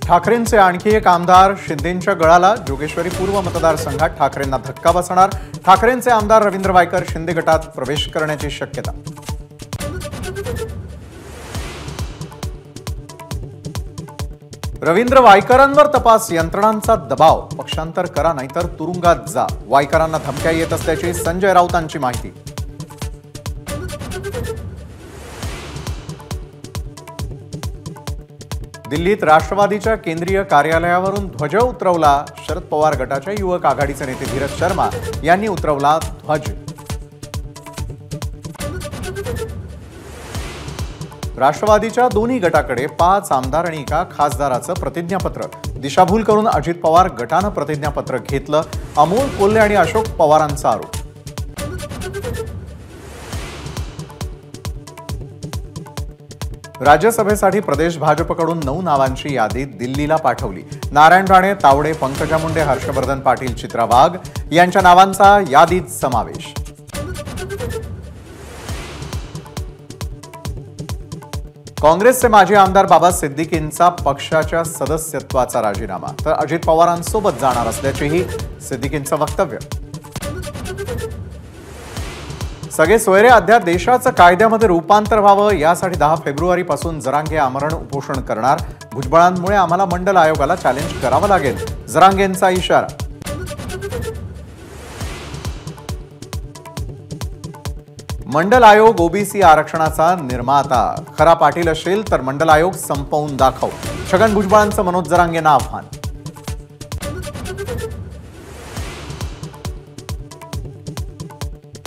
ठाकरेंचे आणखी एक आमदार शिंदेंच्या गळाला। जोगेश्वरी पूर्व मतदारसंघात ठाकरेंना धक्का बसणार। ठाकरेंचे आमदार रवींद्र वायकर शिंदे गटात प्रवेश करण्याची शक्यता। रवींद्र वायकरांवर तपास यंत्रणांचा दबाव। पक्षांतर करा नाहीतर तुरुंगात जा, वायकरांना धमक्या येत असल्याची संजय राऊतांची माहिती। दिल्लीत राष्ट्रवादीच्या केंद्रीय कार्यालयावरून ध्वज उतरवला। शरद पवार गटाच्या युवक आघाडीचे नेते धीरज शर्मा यांनी उतरवला ध्वज। राष्ट्रवादीच्या दोन्ही गटाकडे 5 आमदार आणि एका खासदाराचं प्रतिज्ञापत्र। दिशाभूल करून अजित पवार गटानं प्रतिज्ञापत्र घेतलं। अमोल कोल्हे आणि अशोक पवारांचा आरोप। राज्यसभेसाठी प्रदेश भाजपकडून 9 नावांची यादी दिल्लीला पाठवली। नारायण राणे, तावडे, पंकजा मुंडे, हर्षवर्धन पाटील, चित्रा वाघ यांच्या नावांचा यादीत समावेश। काँग्रेसचे माजी आमदार बाबा सिद्दीकींचा पक्षाच्या सदस्यत्वाचा राजीनामा। तर अजित पवारांसोबत जाणार असल्याचेही सिद्दीकींचं वक्तव्य। सगळे सोयरे अद्याप देशाचं कायद्यामध्ये रूपांतर व्हावं यासाठी 10 फेब्रुवारीपासून जरांगे आमरण उपोषण करणार। भुजबळांमुळे आम्हाला मंडल आयोगाला चॅलेंज करावं लागेल, जरांगेंचा इशारा। मंडल आयोग ओबीसी आरक्षणाचा निर्माता। खरा पाटील असेल तर मंडल आयोग संपवून दाखव, छगन भुजबळांचं मनोज जरांगेंना आव्हान।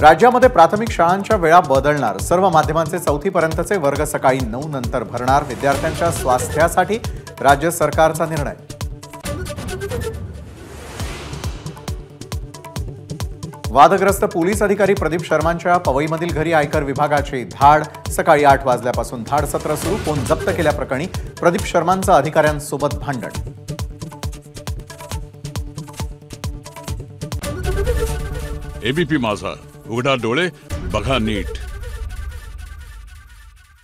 राज्यामध्ये प्राथमिक शाळांच्या वेळा बदलणार। सर्व माध्यमांचे 4थी पर्यंतचे वर्ग सकाळी 9 नंतर भरणार। विद्यार्थ्यांच्या स्वास्थ्यासाठी राज्य सरकारचा निर्णय। वादग्रस्त पोलीस अधिकारी प्रदीप शर्मांच्या पवईमधील घरी आयकर विभागाची धाड। सकाळी 8 वाजल्यापासून धाड सत्र सुरू। फोन जप्त केल्याप्रकरणी प्रदीप शर्मांचं अधिकाऱ्यांसोबत भांडण। एबीपी माझा, उघडा डोळे बघा नीट।